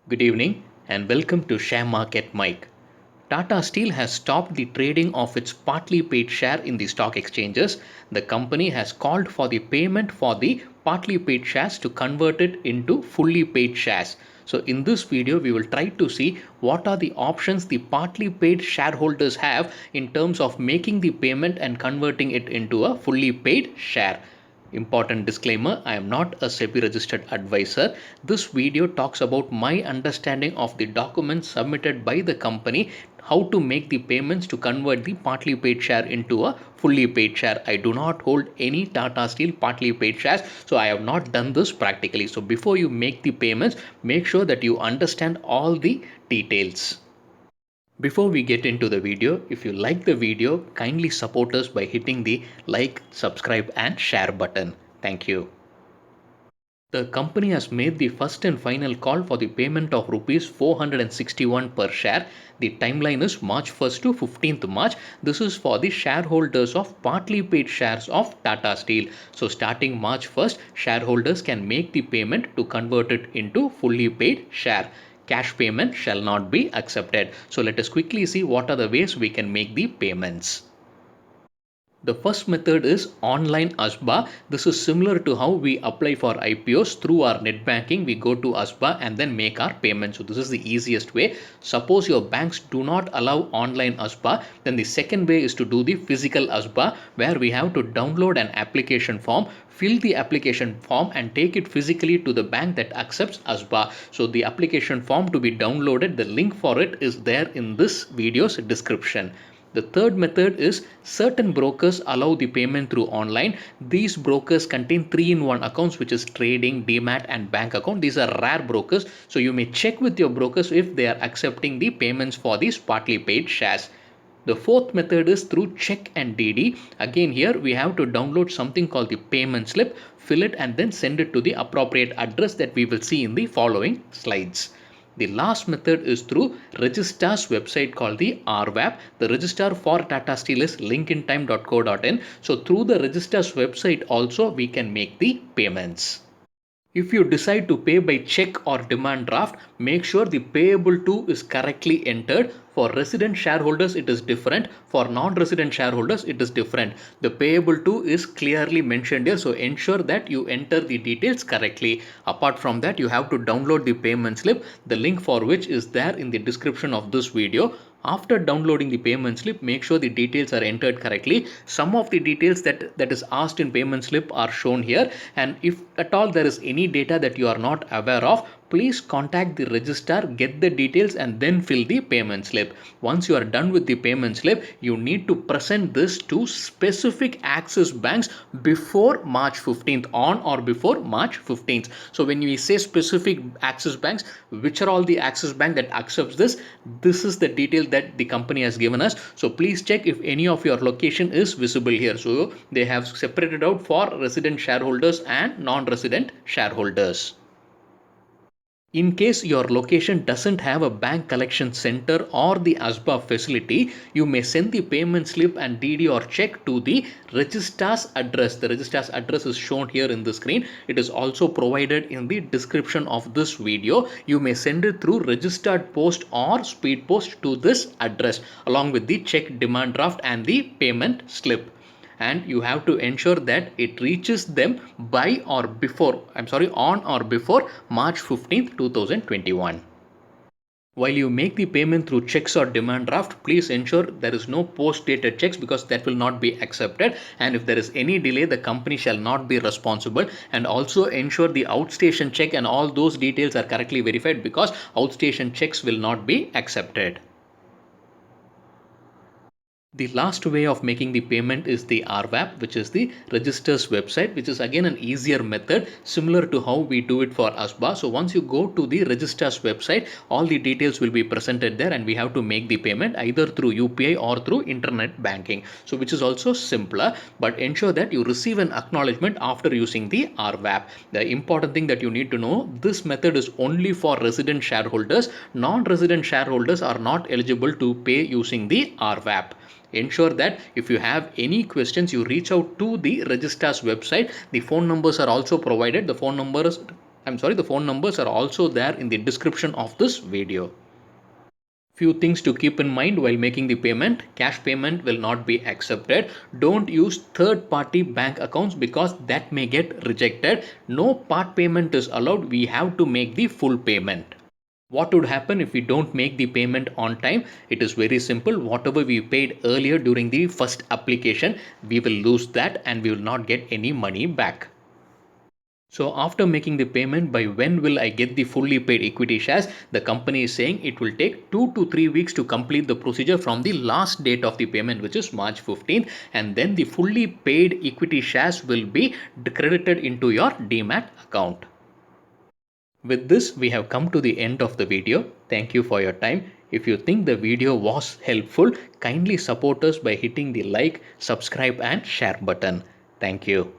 Good evening and welcome to Share Market Mike. Tata Steel has stopped the trading of its partly paid share in the stock exchanges. The company has called for the payment for the partly paid shares to convert it into fully paid shares. So in this video, we will try to see what are the options the partly paid shareholders have in terms of making the payment and converting it into a fully paid share. Important disclaimer, I am not a SEBI registered advisor. This video talks about my understanding of the documents submitted by the company, how to make the payments to convert the partly paid share into a fully paid share. I do not hold any Tata Steel partly paid shares, so I have not done this practically. So before you make the payments, make sure that you understand all the details. Before we get into the video, if you like the video, kindly support us by hitting the like, subscribe and share button. Thank you. The company has made the first and final call for the payment of rupees 461 per share. The timeline is March 1st to 15th March. This is for the shareholders of partly paid shares of Tata Steel. So starting March 1st, shareholders can make the payment to convert it into fully paid share. Cash payment shall not be accepted. So let us quickly see what are the ways we can make the payments. The first method is online ASBA. This is similar to how we apply for IPOs through our net banking. We go to ASBA and then make our payment. So this is the easiest way. Suppose your banks do not allow online ASBA, then the second way is to do the physical ASBA, where we have to download an application form, fill the application form and take it physically to the bank that accepts ASBA. So the application form to be downloaded, the link for it is there in this video's description. The third method is certain brokers allow the payment through online. These brokers contain 3-in-1 accounts, which is trading, demat and bank account. These are rare brokers. So you may check with your brokers if they are accepting the payments for these partly paid shares. The fourth method is through Cheque and DD. Again, here we have to download something called the payment slip, fill it and then send it to the appropriate address that we will see in the following slides. The last method is through Registrar's website called the RWAP. The Registrar for Tata Steel is linkintime.co.in. So through the Registrar's website also we can make the payments. If you decide to pay by check or demand draft, make sure the payable to is correctly entered. For resident shareholders, it is different. For non-resident shareholders, it is different. The payable to is clearly mentioned here. So ensure that you enter the details correctly. Apart from that, you have to download the payment slip, the link for which is there in the description of this video. After downloading the payment slip, make sure the details are entered correctly. Some of the details that is asked in payment slip are shown here, and if at all there is any data that you are not aware of, please contact the registrar, get the details and then fill the payment slip. Once you are done with the payment slip, you need to present this to specific Axis banks before March 15th, on or before March 15th. So when we say specific Axis banks, which are all the Axis bank that accepts this, this is the detail that the company has given us. So please check if any of your location is visible here. So they have separated out for resident shareholders and non-resident shareholders. In case your location doesn't have a bank collection center or the ASBA facility, you may send the payment slip and DD or check to the registrar's address. The registrar's address is shown here in the screen. It is also provided in the description of this video. You may send it through registered post or speed post to this address along with the check, demand draft and the payment slip. And you have to ensure that it reaches them by or before, on or before March 15th, 2021. While you make the payment through checks or demand draft, please ensure there is no post-dated checks because that will not be accepted. And if there is any delay, the company shall not be responsible. And also ensure the outstation check and all those details are correctly verified because outstation checks will not be accepted. The last way of making the payment is the RWAP, which is the registrar's website, which is again an easier method similar to how we do it for ASBA. So once you go to the registrar's website, all the details will be presented there and we have to make the payment either through UPI or through internet banking. So which is also simpler, but ensure that you receive an acknowledgement after using the RWAP. The important thing that you need to know, this method is only for resident shareholders. Non-resident shareholders are not eligible to pay using the RWAP. Ensure that if you have any questions, you reach out to the registrar's website. The phone numbers are also provided. The phone numbers the phone numbers are also there in the description of this video. Few things to keep in mind while making the payment. Cash payment will not be accepted. Don't use third party bank accounts because that may get rejected. No part payment is allowed. We have to make the full payment. What would happen if we don't make the payment on time? It is very simple. Whatever we paid earlier during the first application, we will lose that and we will not get any money back. So after making the payment, by when will I get the fully paid equity shares? The company is saying it will take 2 to 3 weeks to complete the procedure from the last date of the payment, which is March 15th, and then the fully paid equity shares will be credited into your demat account. With this, we have come to the end of the video. Thank you for your time. If you think the video was helpful, kindly support us by hitting the like, subscribe and share button. Thank you.